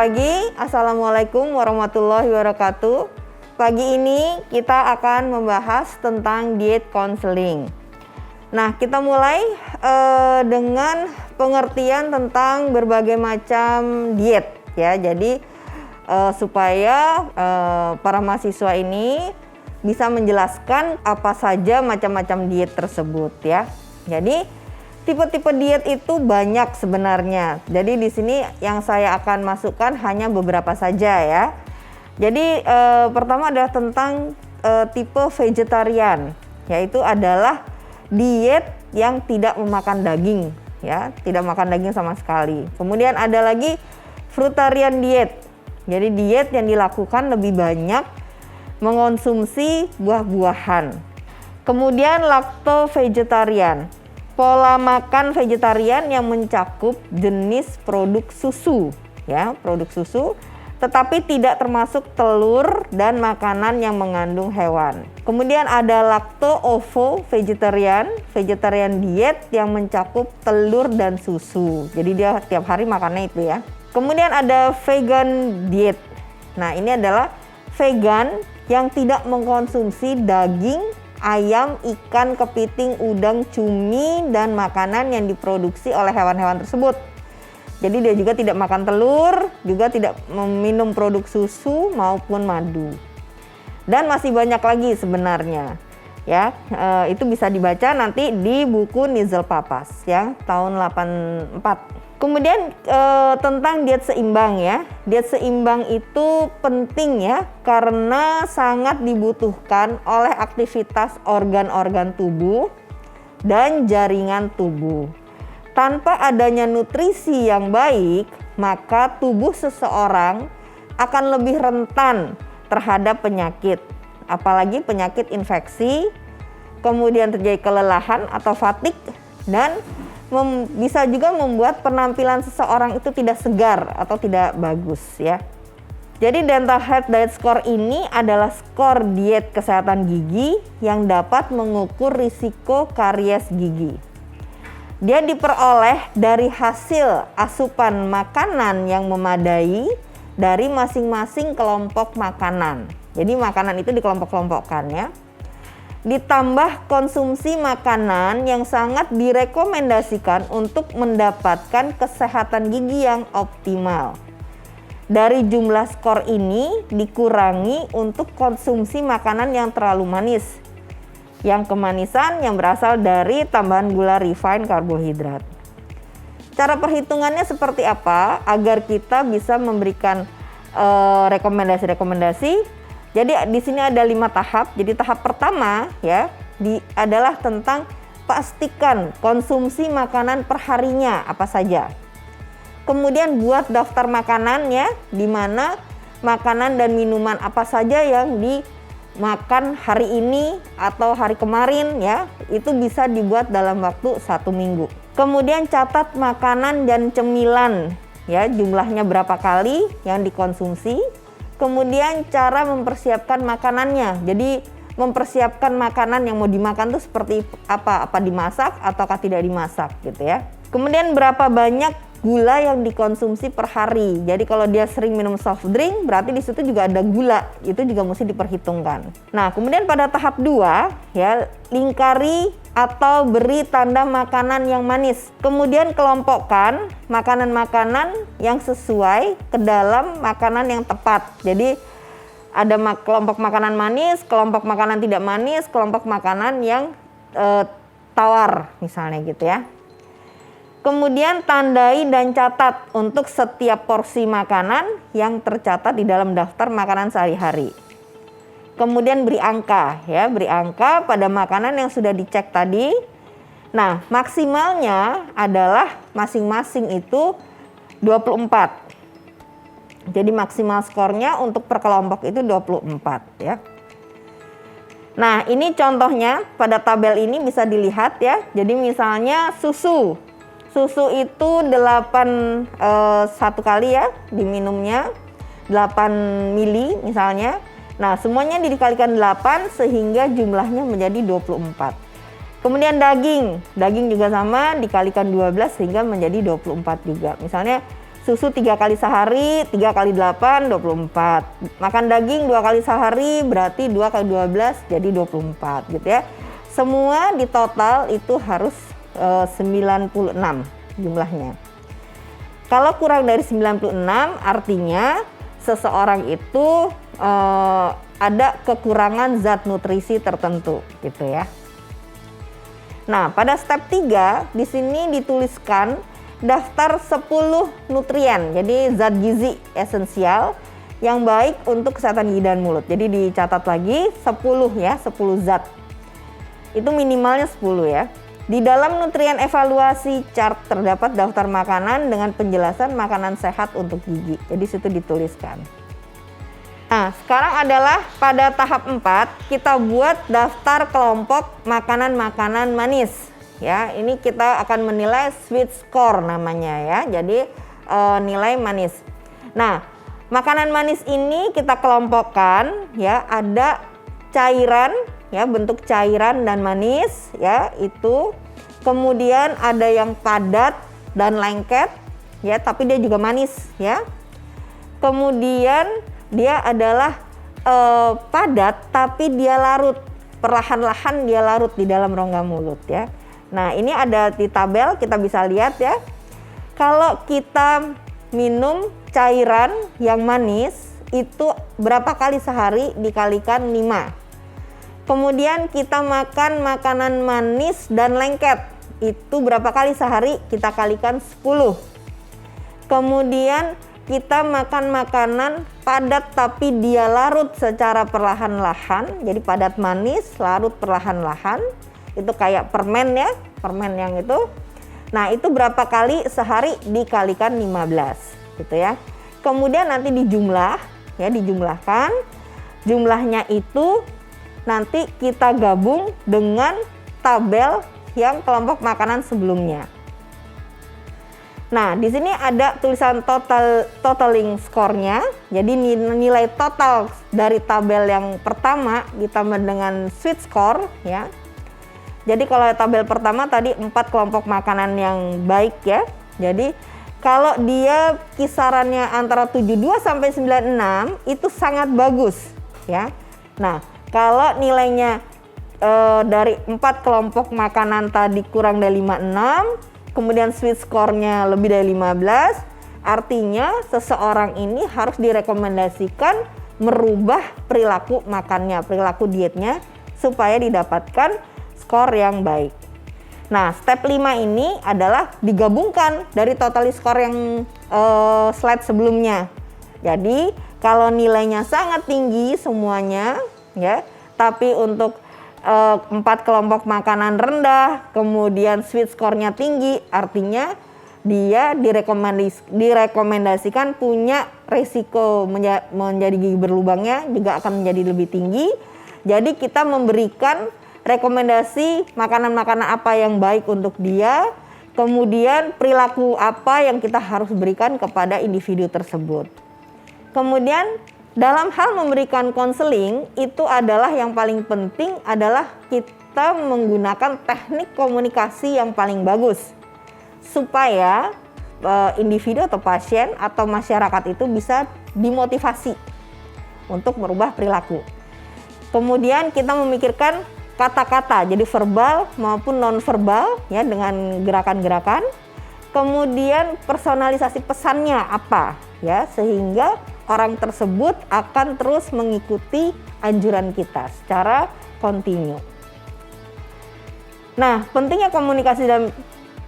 lagi. Assalamualaikum warahmatullahi wabarakatuh. Pagi ini kita akan membahas tentang diet konseling. Nah, kita mulai dengan pengertian tentang berbagai macam diet ya. Jadi supaya para mahasiswa ini bisa menjelaskan apa saja macam-macam diet tersebut ya. Jadi tipe-tipe diet itu banyak sebenarnya. Jadi di sini yang saya akan masukkan hanya beberapa saja ya. Jadi pertama adalah tentang tipe vegetarian, yaitu adalah diet yang tidak memakan daging ya, tidak makan daging sama sekali. Kemudian ada lagi fruitarian diet. Jadi diet yang dilakukan lebih banyak mengonsumsi buah-buahan. Kemudian lacto vegetarian. Pola makan vegetarian yang mencakup jenis produk susu ya, produk susu, tetapi tidak termasuk telur dan makanan yang mengandung hewan. Kemudian ada lacto-ovo vegetarian, vegetarian diet yang mencakup telur dan susu. Jadi dia tiap hari makannya itu ya. Kemudian ada vegan diet. Nah, ini adalah vegan yang tidak mengkonsumsi daging, ayam, ikan, kepiting, udang, cumi, dan makanan yang diproduksi oleh hewan-hewan tersebut. Jadi dia juga tidak makan telur, juga tidak meminum produk susu maupun madu. Dan masih banyak lagi sebenarnya. Ya, itu bisa dibaca nanti di buku Nizzel Papas ya, tahun 84. Kemudian tentang diet seimbang ya. Diet seimbang itu penting ya, karena sangat dibutuhkan oleh aktivitas organ-organ tubuh dan jaringan tubuh. Tanpa adanya nutrisi yang baik, maka tubuh seseorang akan lebih rentan terhadap penyakit, apalagi penyakit infeksi, kemudian terjadi kelelahan atau fatigue, dan bisa juga membuat penampilan seseorang itu tidak segar atau tidak bagus ya. Jadi Dental Health Diet Score ini adalah skor diet kesehatan gigi yang dapat mengukur risiko karies gigi. Dia diperoleh dari hasil asupan makanan yang memadai dari masing-masing kelompok makanan. Jadi makanan itu dikelompok-kelompokkan ya. Ditambah konsumsi makanan yang sangat direkomendasikan untuk mendapatkan kesehatan gigi yang optimal. Dari jumlah skor ini dikurangi untuk konsumsi makanan yang terlalu manis, yang kemanisan yang berasal dari tambahan gula refined karbohidrat. Cara perhitungannya seperti apa agar kita bisa memberikan rekomendasi-rekomendasi? Jadi di sini ada 5 tahap. Jadi tahap pertama ya adalah tentang pastikan konsumsi makanan perharinya apa saja. Kemudian buat daftar makanannya, di mana makanan dan minuman apa saja yang dimakan hari ini atau hari kemarin ya, itu bisa dibuat dalam waktu 1 minggu. Kemudian catat makanan dan cemilan ya, jumlahnya berapa kali yang dikonsumsi. Kemudian cara mempersiapkan makanannya. Jadi mempersiapkan makanan yang mau dimakan itu seperti apa? Apa dimasak ataukah tidak dimasak gitu ya. Kemudian berapa banyak gula yang dikonsumsi per hari. Jadi kalau dia sering minum soft drink, berarti di situ juga ada gula. Itu juga mesti diperhitungkan. Nah, kemudian pada tahap 2 ya, lingkari atau beri tanda makanan yang manis. Kemudian kelompokkan makanan-makanan yang sesuai ke dalam makanan yang tepat. Jadi ada kelompok makanan manis, kelompok makanan tidak manis, kelompok makanan yang tawar misalnya gitu ya. Kemudian tandai dan catat untuk setiap porsi makanan yang tercatat di dalam daftar makanan sehari-hari. Kemudian beri angka ya, beri angka pada makanan yang sudah dicek tadi. Nah, maksimalnya adalah masing-masing itu 24. Jadi maksimal skornya untuk per kelompok itu 24 ya. Nah, ini contohnya pada tabel ini bisa dilihat ya. Jadi misalnya susu. Susu itu 1 kali ya diminumnya, 8 mili misalnya. Nah, semuanya dikalikan 8 sehingga jumlahnya menjadi 24. Kemudian daging juga sama, dikalikan 12 sehingga menjadi 24 juga. Misalnya susu 3 kali sehari, 3 kali 8, 24. Makan daging 2 kali sehari, berarti 2 kali 12, jadi 24 gitu ya. Semua di total itu harus 96 jumlahnya. Kalau kurang dari 96 artinya seseorang itu ada kekurangan zat nutrisi tertentu gitu ya. Nah, pada step 3 di sini dituliskan daftar 10 nutrien. Jadi zat gizi esensial yang baik untuk kesehatan gigi dan mulut. Jadi dicatat lagi 10 ya, 10 zat. Itu minimalnya 10 ya. Di dalam nutrien evaluasi chart terdapat daftar makanan dengan penjelasan makanan sehat untuk gigi. Jadi situ dituliskan. Nah, sekarang adalah pada tahap 4 kita buat daftar kelompok makanan-makanan manis. Ya, ini kita akan menilai sweet score namanya ya. Jadi nilai manis. Nah, makanan manis ini kita kelompokkan ya, ada cairan ya, bentuk cairan dan manis ya, itu. Kemudian ada yang padat dan lengket ya, tapi dia juga manis ya. Kemudian dia adalah padat tapi dia larut, perlahan-lahan dia larut di dalam rongga mulut ya. Nah, ini ada di tabel, kita bisa lihat ya. Kalau kita minum cairan yang manis itu berapa kali sehari dikalikan 5. Kemudian kita makan makanan manis dan lengket, itu berapa kali sehari kita kalikan 10. Kemudian kita makan makanan padat tapi dia larut secara perlahan-lahan, jadi padat manis larut perlahan-lahan, itu kayak permen ya, permen yang itu. Nah, itu berapa kali sehari dikalikan 15 gitu ya. Kemudian nanti dijumlah ya, dijumlahkan, jumlahnya itu nanti kita gabung dengan tabel yang kelompok makanan sebelumnya. Nah, di sini ada tulisan totaling score-nya. Jadi nilai total dari tabel yang pertama ditambah dengan sweet score ya. Jadi kalau tabel pertama tadi 4 kelompok makanan yang baik ya. Jadi kalau dia kisarannya antara 72 sampai 96 itu sangat bagus ya. Nah, kalau nilainya dari 4 kelompok makanan tadi kurang dari 56, kemudian sweet score-nya lebih dari 15, artinya seseorang ini harus direkomendasikan merubah perilaku makannya, perilaku dietnya supaya didapatkan skor yang baik. Nah, step 5 ini adalah digabungkan dari total score yang slide sebelumnya. Jadi, kalau nilainya sangat tinggi semuanya ya, tapi untuk 4 kelompok makanan rendah, kemudian sweet score-nya tinggi, artinya dia direkomendasikan punya risiko menjadi gigi berlubangnya juga akan menjadi lebih tinggi. Jadi kita memberikan rekomendasi makanan-makanan apa yang baik untuk dia, kemudian perilaku apa yang kita harus berikan kepada individu tersebut. Kemudian dalam hal memberikan konseling itu adalah yang paling penting adalah kita menggunakan teknik komunikasi yang paling bagus supaya individu atau pasien atau masyarakat itu bisa dimotivasi untuk merubah perilaku. Kemudian kita memikirkan kata-kata, jadi verbal maupun non-verbal ya, dengan gerakan-gerakan. Kemudian personalisasi pesannya apa ya, sehingga orang tersebut akan terus mengikuti anjuran kita secara kontinu. Nah, pentingnya komunikasi dan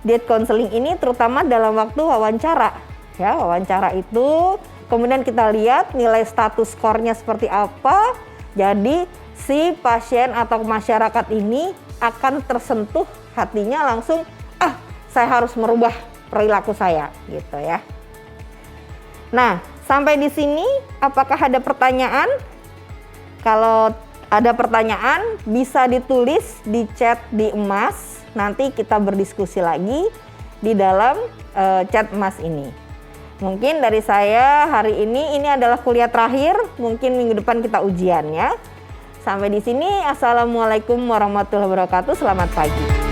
diet counseling ini terutama dalam waktu wawancara. Ya, wawancara itu kemudian kita lihat nilai status skornya seperti apa. Jadi si pasien atau masyarakat ini akan tersentuh hatinya langsung, saya harus merubah perilaku saya gitu ya. Nah, sampai di sini apakah ada pertanyaan? Kalau ada pertanyaan bisa ditulis di chat di Emas, nanti kita berdiskusi lagi di dalam chat Emas ini. Mungkin dari saya hari ini adalah kuliah terakhir, mungkin minggu depan kita ujian ya. Sampai di sini, assalamualaikum warahmatullahi wabarakatuh, selamat pagi.